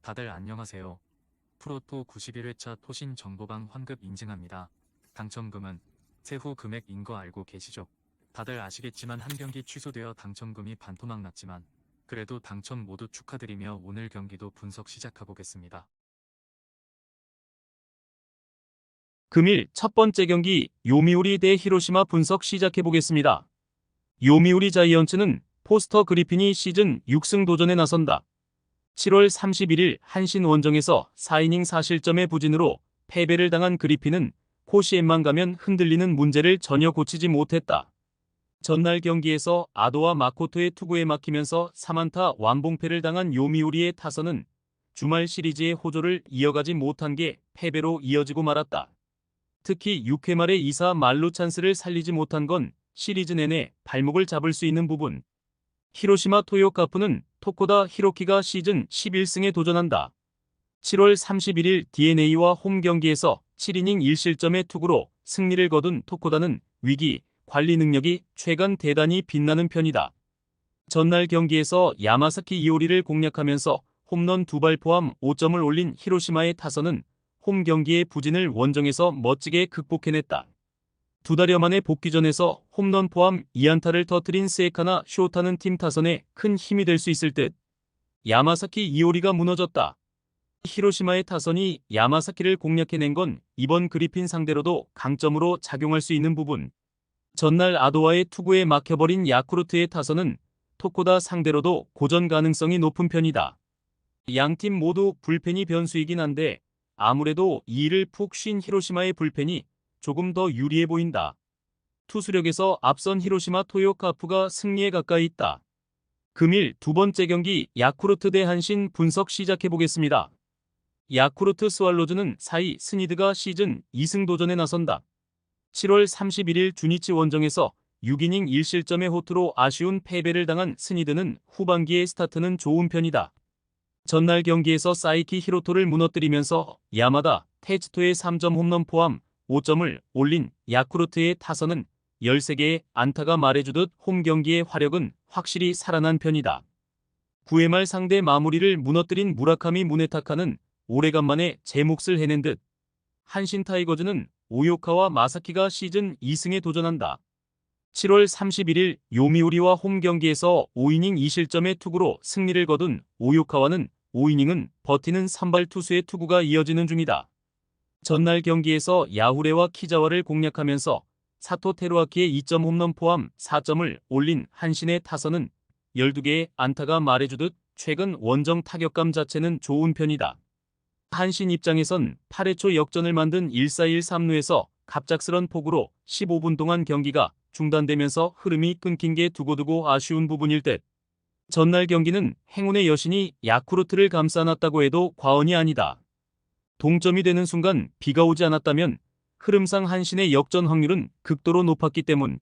다들 안녕하세요. 프로토 91회차 토신 정보방 환급 인증합니다. 당첨금은 세후 금액인 거 알고 계시죠? 다들 아시겠지만 한 경기 취소되어 당첨금이 반토막 났지만 그래도 당첨 모두 축하드리며 오늘 경기도 분석 시작해보겠습니다. 금일 첫 번째 경기 요미우리 대 히로시마 분석 시작해보겠습니다. 요미우리 자이언츠는 포스터 그리핀이 시즌 6승 도전에 나선다. 7월 31일 한신 원정에서 4이닝 4실점의 부진으로 패배를 당한 그리핀은 코시엠만 가면 흔들리는 문제를 전혀 고치지 못했다. 전날 경기에서 아도와 마코토의 투구에 막히면서 3안타 완봉패를 당한 요미우리의 타선은 주말 시리즈의 호조를 이어가지 못한 게 패배로 이어지고 말았다. 특히 6회 말에 2사 만루 찬스를 살리지 못한 건 시리즈 내내 발목을 잡을 수 있는 부분. 히로시마 토요카프는 토코다 히로키가 시즌 11승에 도전한다. 7월 31일 DeNA와 홈 경기에서 7이닝 1실점의 투구로 승리를 거둔 토코다는 위기 관리 능력이 최근 대단히 빛나는 편이다. 전날 경기에서 야마사키 이오리를 공략하면서 홈런 2발 포함 5점을 올린 히로시마의 타선은 홈 경기의 부진을 원정에서 멋지게 극복해냈다. 두 달여 만에 복귀전에서 홈런 포함 2안타를 터뜨린 스에카나 쇼타는 팀 타선에 큰 힘이 될 수 있을 듯. 야마사키 이오리가 무너졌다. 히로시마의 타선이 야마사키를 공략해낸 건 이번 그리핀 상대로도 강점으로 작용할 수 있는 부분. 전날 아도와의 투구에 막혀버린 야쿠르트의 타선은 토코다 상대로도 고전 가능성이 높은 편이다. 양팀 모두 불펜이 변수이긴 한데 아무래도 2일을 푹 쉰 히로시마의 불펜이 조금 더 유리해 보인다. 투수력에서 앞선 히로시마 토요카프가 승리에 가까이 있다. 금일 두 번째 경기 야쿠르트 대 한신 분석 시작해보겠습니다. 야쿠르트 스왈로즈는 4위 스니드가 시즌 2승 도전에 나선다. 7월 31일 주니치 원정에서 6이닝 1실점의 호투로 아쉬운 패배를 당한 스니드는 후반기의 스타트는 좋은 편이다. 전날 경기에서 사이키 히로토를 무너뜨리면서 야마다 테츠토의 3점 홈런 포함 5점을 올린 야쿠르트의 타선은 13개의 안타가 말해주듯 홈 경기의 화력은 확실히 살아난 편이다. 9회 말 상대 마무리를 무너뜨린 무라카미 무네타카는 오래간만에 제 몫을 해낸 듯. 한신 타이거즈는 오요카와 마사키가 시즌 2승에 도전한다. 7월 31일 요미우리와 홈 경기에서 5이닝 2실점의 투구로 승리를 거둔 오요카와는 5이닝은 버티는 선발 투수의 투구가 이어지는 중이다. 전날 경기에서 야후레와 키자와를 공략하면서 사토 테루아키의 2점 홈런 포함 4점을 올린 한신의 타선은 12개의 안타가 말해주듯 최근 원정 타격감 자체는 좋은 편이다. 한신 입장에선 8회 초 역전을 만든 1-4-1 3루에서 갑작스런 폭우로 15분 동안 경기가 중단되면서 흐름이 끊긴 게 두고두고 아쉬운 부분일 듯. 전날 경기는 행운의 여신이 야쿠르트를 감싸놨다고 해도 과언이 아니다. 동점이 되는 순간 비가 오지 않았다면 흐름상 한신의 역전 확률은 극도로 높았기 때문.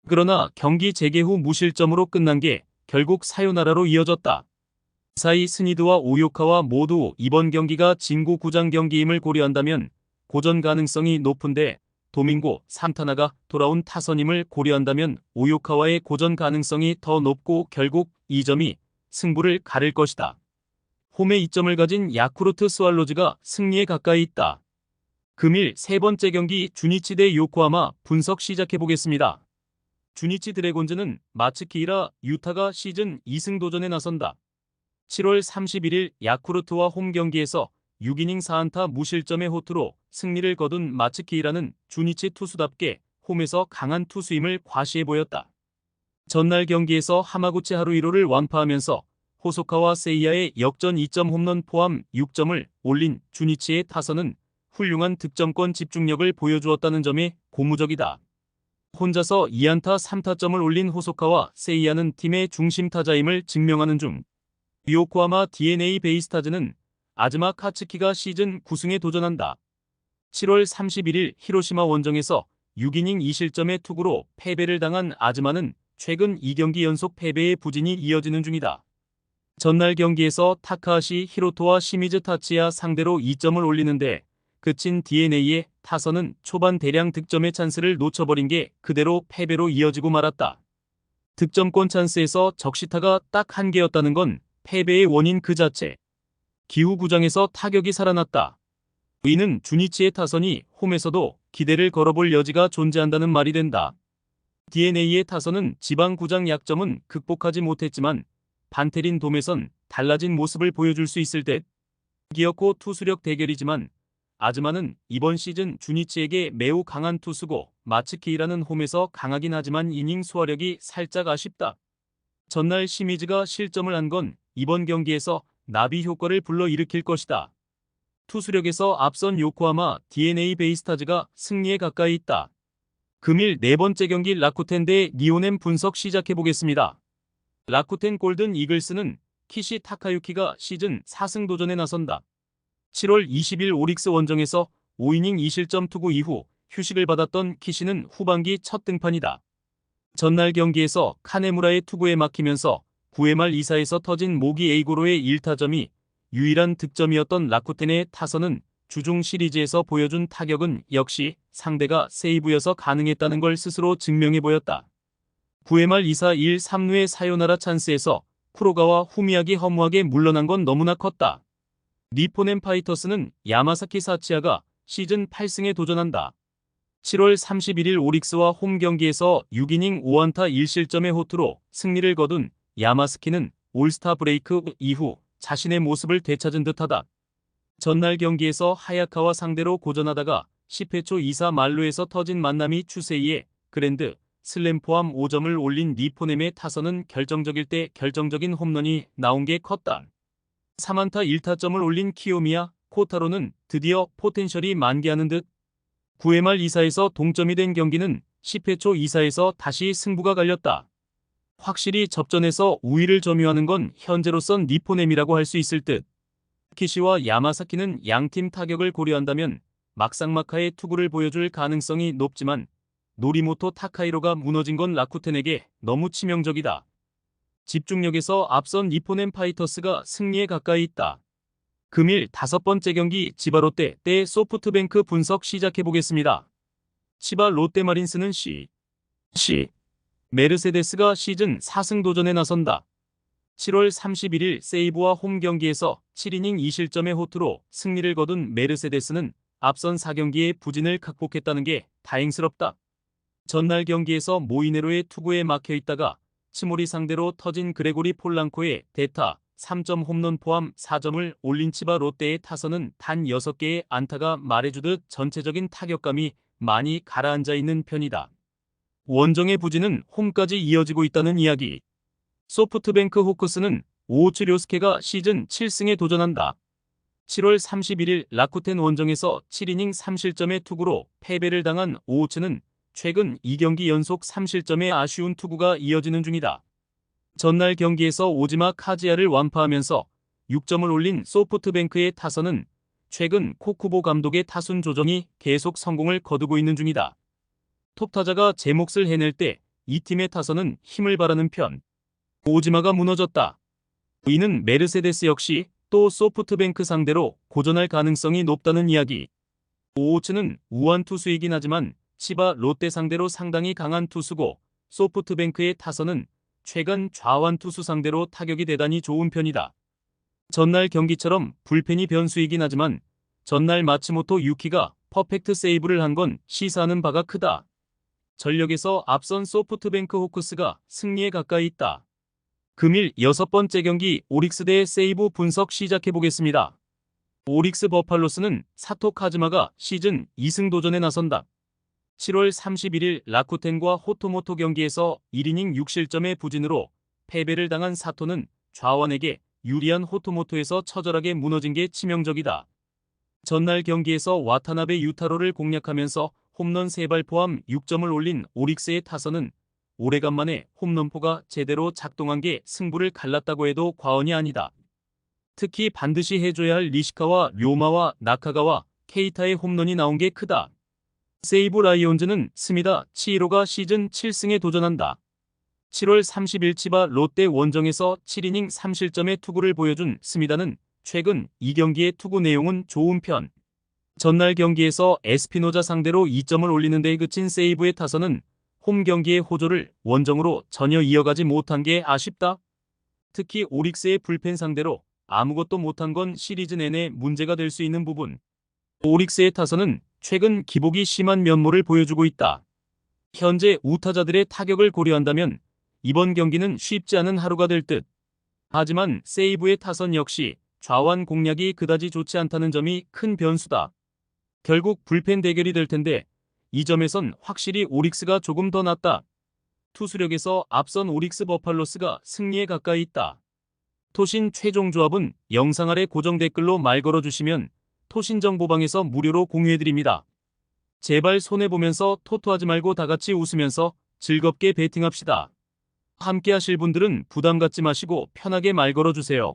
그러나 경기 재개 후 무실점으로 끝난 게 결국 사요나라로 이어졌다. 사이 스니드와 오요카와 모두 이번 경기가 진구 구장 경기임을 고려한다면 고전 가능성이 높은데 도밍고 산타나가 돌아온 타선임을 고려한다면 오요카와의 고전 가능성이 더 높고 결국 이 점이 승부를 가릴 것이다. 홈에 2점을 가진 야쿠르트 스왈로즈가 승리에 가까이 있다. 금일 세 번째 경기 주니치 대 요코하마 분석 시작해보겠습니다. 주니치 드래곤즈는 마츠키이라 유타가 시즌 2승 도전에 나선다. 7월 31일 야쿠르트와 홈 경기에서 6이닝 4안타 무실점의 호투로 승리를 거둔 마츠키이라는 주니치 투수답게 홈에서 강한 투수임을 과시해 보였다. 전날 경기에서 하마구치 하루이로를 완파하면서 호소카와 세이야의 역전 2점 홈런 포함 6점을 올린 주니치의 타선은 훌륭한 득점권 집중력을 보여주었다는 점에 고무적이다. 혼자서 2안타 3타점을 올린 호소카와 세이야는 팀의 중심 타자임을 증명하는 중. 요코하마 DeNA 베이스타즈는 아즈마 카츠키가 시즌 9승에 도전한다. 7월 31일 히로시마 원정에서 6이닝 2실점의 투구로 패배를 당한 아즈마는 최근 2경기 연속 패배의 부진이 이어지는 중이다. 전날 경기에서 타카하시 히로토와 시미즈 타치야 상대로 2점을 올리는데 그친 DeNA의 타선은 초반 대량 득점의 찬스를 놓쳐버린 게 그대로 패배로 이어지고 말았다. 득점권 찬스에서 적시타가 딱 한 개였다는 건 패배의 원인 그 자체. 기후구장에서 타격이 살아났다. 이는 주니치의 타선이 홈에서도 기대를 걸어볼 여지가 존재한다는 말이 된다. DeNA의 타선은 지방구장 약점은 극복하지 못했지만 반테린 돔에선 달라진 모습을 보여줄 수 있을 듯. 기어코 투수력 대결이지만 아즈마는 이번 시즌 주니치에게 매우 강한 투수고 마츠키이라는 홈에서 강하긴 하지만 이닝 소화력이 살짝 아쉽다. 전날 시미즈가 실점을 한 건 이번 경기에서 나비 효과를 불러일으킬 것이다. 투수력에서 앞선 요코하마 DeNA 베이스타즈가 승리에 가까이 있다. 금일 네 번째 경기 라쿠텐 대 니온엠 분석 시작해보겠습니다. 라쿠텐 골든 이글스는 키시 타카유키가 시즌 4승 도전에 나선다. 7월 20일 오릭스 원정에서 5이닝 2실점 투구 이후 휴식을 받았던 키시는 후반기 첫 등판이다. 전날 경기에서 카네무라의 투구에 막히면서 9회 말 2사에서 터진 모기 에이고로의 1타점이 유일한 득점이었던 라쿠텐의 타선은 주중 시리즈에서 보여준 타격은 역시 상대가 세이브여서 가능했다는 걸 스스로 증명해 보였다. 9회 말 2사 1, 3루의 사요나라 찬스에서 쿠로가와 후미야기 허무하게 물러난 건 너무나 컸다. 니포넨 파이터스는 야마사키 사치야가 시즌 8승에 도전한다. 7월 31일 오릭스와 홈 경기에서 6이닝 5안타 1실점의 호투로 승리를 거둔 야마스키는 올스타 브레이크 이후 자신의 모습을 되찾은 듯하다. 전날 경기에서 하야카와 상대로 고전하다가 10회 초 2사 만루에서 터진 만남이 추세이에 그랜드 슬램 포함 5점을 올린 니포넴의 타선은 결정적일 때 결정적인 홈런이 나온 게 컸다. 3안타 1타점을 올린 키요미야 코타로는 드디어 포텐셜이 만개하는 듯. 9회 말 2사에서 동점이 된 경기는 10회 초 2사에서 다시 승부가 갈렸다. 확실히 접전에서 우위를 점유하는 건 현재로선 니포넴이라고 할 수 있을 듯. 키시와 야마사키는 양팀 타격을 고려한다면 막상막하의 투구를 보여줄 가능성이 높지만 노리모토 타카이로가 무너진 건 라쿠텐에게 너무 치명적이다. 집중력에서 앞선 니포넴 파이터스가 승리에 가까이 있다. 금일 5번째 경기 치바 롯데 대 소프트뱅크 분석 시작해보겠습니다. 치바 롯데마린스는 메르세데스가 시즌 4승 도전에 나선다. 7월 31일 세이브와 홈 경기에서 7이닝 2실점의 호투로 승리를 거둔 메르세데스는 앞선 4경기의 부진을 극복했다는 게 다행스럽다. 전날 경기에서 모이네로의 투구에 막혀있다가 치모리 상대로 터진 그레고리 폴랑코의 대타 3점 홈런 포함 4점을 올린 치바 롯데의 타선은 단 6개의 안타가 말해주듯 전체적인 타격감이 많이 가라앉아 있는 편이다. 원정의 부진은 홈까지 이어지고 있다는 이야기. 소프트뱅크 호크스는 오호츠 료스케가 시즌 7승에 도전한다. 7월 31일 라쿠텐 원정에서 7이닝 3실점의 투구로 패배를 당한 오호츠는 최근 2경기 연속 3실점의 아쉬운 투구가 이어지는 중이다. 전날 경기에서 오지마 카지야를 완파하면서 6점을 올린 소프트뱅크의 타선은 최근 코쿠보 감독의 타순 조정이 계속 성공을 거두고 있는 중이다. 톱타자가 제 몫을 해낼 때 이 팀의 타선은 힘을 발하는 편. 오지마가 무너졌다. 이는 메르세데스 역시 또 소프트뱅크 상대로 고전할 가능성이 높다는 이야기. 오호츠는 우한 투수이긴 하지만 치바 롯데 상대로 상당히 강한 투수고 소프트뱅크의 타선은 최근 좌완 투수 상대로 타격이 대단히 좋은 편이다. 전날 경기처럼 불펜이 변수이긴 하지만 전날 마츠모토 유키가 퍼펙트 세이브를 한 건 시사하는 바가 크다. 전력에서 앞선 소프트뱅크 호크스가 승리에 가까이 있다. 금일 6번째 경기 오릭스 대 세이브 분석 시작해보겠습니다. 오릭스 버팔로스는 사토 카즈마가 시즌 2승 도전에 나선다. 7월 31일 라쿠텐과 호토모토 경기에서 1이닝 6실점의 부진으로 패배를 당한 사토는 좌완에게 유리한 호토모토에서 처절하게 무너진 게 치명적이다. 전날 경기에서 와타나베 유타로를 공략하면서 홈런 3발 포함 6점을 올린 오릭스의 타선은 오래간만에 홈런포가 제대로 작동한 게 승부를 갈랐다고 해도 과언이 아니다. 특히 반드시 해줘야 할 니시카와 료마와 나카가와 케이타의 홈런이 나온 게 크다. 세이브 라이온즈는 스미다 치히로가 시즌 7승에 도전한다. 7월 30일 치바 롯데 원정에서 7이닝 3실점의 투구를 보여준 스미다는 최근 2경기의 투구 내용은 좋은 편. 전날 경기에서 에스피노자 상대로 2점을 올리는 데 그친 세이브의 타선은 홈 경기의 호조를 원정으로 전혀 이어가지 못한 게 아쉽다. 특히 오릭스의 불펜 상대로 아무것도 못한 건 시리즈 내내 문제가 될 수 있는 부분. 오릭스의 타선은 최근 기복이 심한 면모를 보여주고 있다. 현재 우타자들의 타격을 고려한다면 이번 경기는 쉽지 않은 하루가 될 듯. 하지만 세이브의 타선 역시 좌완 공략이 그다지 좋지 않다는 점이 큰 변수다. 결국 불펜 대결이 될 텐데 이 점에선 확실히 오릭스가 조금 더 낫다. 투수력에서 앞선 오릭스 버팔로스가 승리에 가까이 있다. 토신 최종 조합은 영상 아래 고정 댓글로 말 걸어주시면 토신 정보방에서 무료로 공유해드립니다. 제발 손해보면서 토토하지 말고 다같이 웃으면서 즐겁게 베팅합시다. 함께 하실 분들은 부담 갖지 마시고 편하게 말 걸어주세요.